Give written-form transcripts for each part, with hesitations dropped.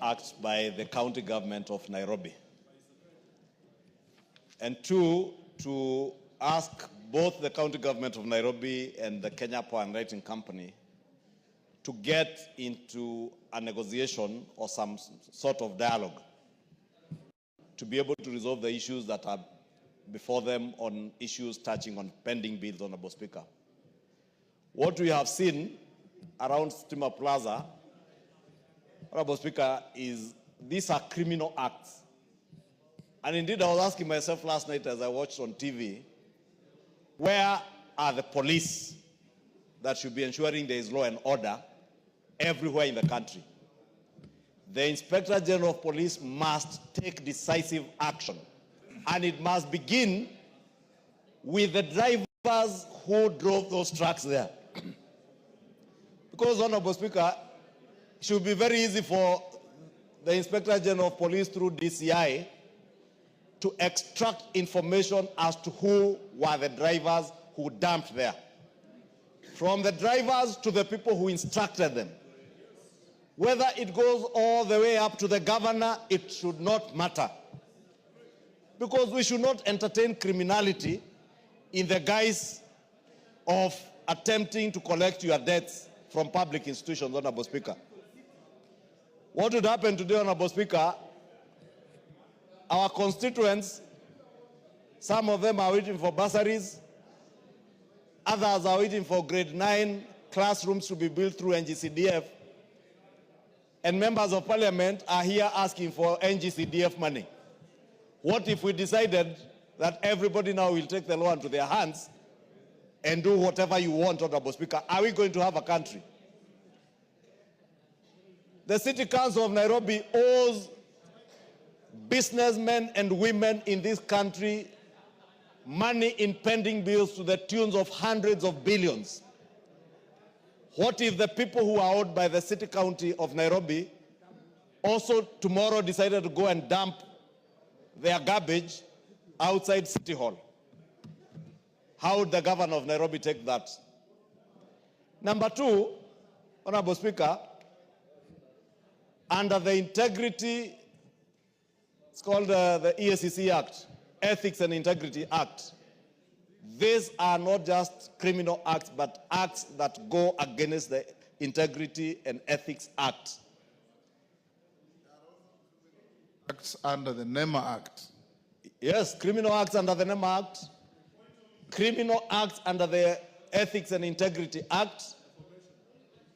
acts by the county government of Nairobi. And two, to ask both the county government of Nairobi and the Kenya Power and Lighting Company to get into a negotiation or some sort of dialogue to be able to resolve the issues that are before them on issues touching on pending bills, Honorable Speaker. What we have seen around Stima Plaza, Honorable Speaker, is these are criminal acts. And indeed, I was asking myself last night as I watched on TV, where are the police that should be ensuring there is law and order everywhere in the country? The Inspector General of Police must take decisive action. And it must begin with the drivers who drove those trucks there. Because, Honorable Speaker, it should be very easy for the Inspector General of Police through DCI to extract information as to who were the drivers who dumped there. From the drivers to the people who instructed them. Whether it goes all the way up to the governor, it should not matter. Because we should not entertain criminality in the guise of attempting to collect your debts from public institutions, Honorable Speaker. What would happen today, Honorable Speaker? Our constituents, some of them are waiting for bursaries, others are waiting for grade 9 classrooms to be built through NGCDF, and members of parliament are here asking for NGCDF money. What if we decided that everybody now will take the law into their hands and do whatever you want, Honorable Speaker? Are we going to have a country? The City Council of Nairobi owes businessmen and women in this country money in pending bills to the tunes of hundreds of billions. What if the people who are owed by the City County of Nairobi also tomorrow decided to go and dump their garbage outside City Hall? How would the governor of Nairobi take that? Number two, Honorable Speaker, under the integrity, it's called the EACC Act, Ethics and Integrity Act. These are not just criminal acts, but acts that go against the Integrity and Ethics Act. Acts under the NEMA Act. Yes, criminal acts under the NEMA Act, criminal acts under the Ethics and Integrity Act,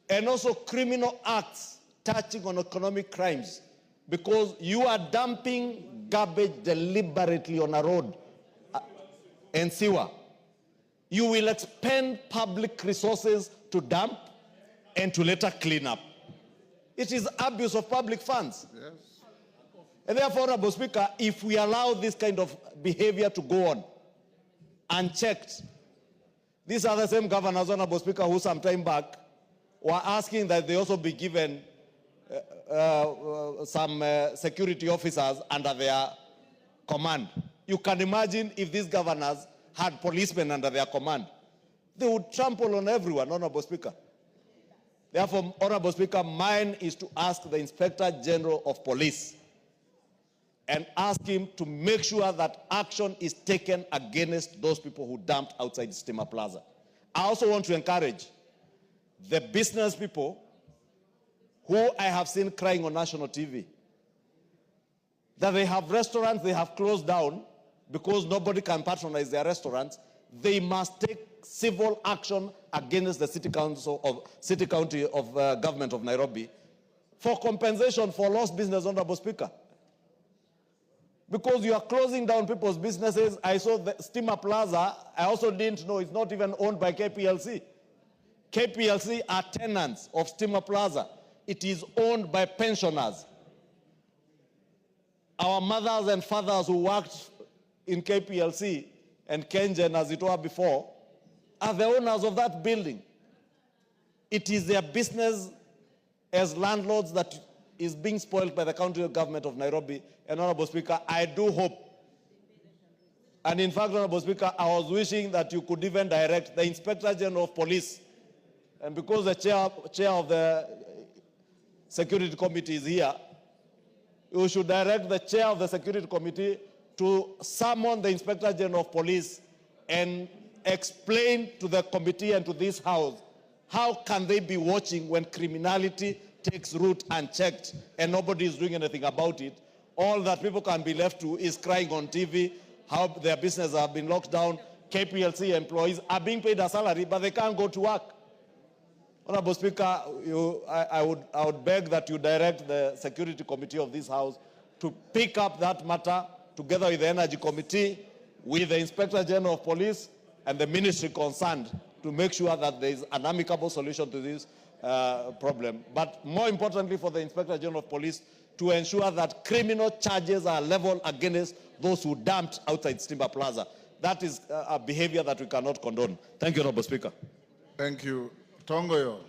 and also criminal acts touching on economic crimes, because you are dumping garbage deliberately on a road and sewer. You will expend public resources to dump and to later clean up. It is abuse of public funds. Yes. And therefore, Honorable Speaker, if we allow this kind of behavior to go on unchecked, these are the same governors, Honorable Speaker, who some time back were asking that they also be given some security officers under their command. You can imagine if these governors had policemen under their command, they would trample on everyone, Honorable Speaker. Therefore, Honorable Speaker, mine is to ask the Inspector General of Police and ask him to make sure that action is taken against those people who dumped outside Stima Plaza. I also want to encourage the business people who I have seen crying on national TV, that they have restaurants they have closed down because nobody can patronize their restaurants. They must take civil action against the City County of Government of Nairobi for compensation for lost business, Honorable Speaker. Because you are closing down people's businesses. I saw the Stima Plaza. I also didn't know it's not even owned by KPLC. KPLC are tenants of Stima Plaza. It is owned by pensioners. Our mothers and fathers who worked in KPLC and Kengen, as it were before, are the owners of that building. It is their business as landlords that is being spoiled by the county government of Nairobi. And Honorable Speaker, I do hope, and in fact, Honorable Speaker, I was wishing that you could even direct the Inspector General of Police, and because the chair of the Security Committee is here, you should direct the chair of the security committee to summon the Inspector General of Police and explain to the committee and to this house how can they be watching when criminality takes root unchecked and nobody is doing anything about it. All that people can be left to is crying on TV how their businesses have been locked down. KPLC employees are being paid a salary, but they can't go to work. Honorable Speaker, I would beg that you direct the Security Committee of this House to pick up that matter together with the Energy Committee, with the Inspector General of Police and the ministry concerned to make sure that there is an amicable solution to this problem. But more importantly for the Inspector General of Police to ensure that criminal charges are leveled against those who dumped outside Timber Plaza. That is a behavior that we cannot condone. Thank you, Honorable Speaker. Thank you. Tongoyo.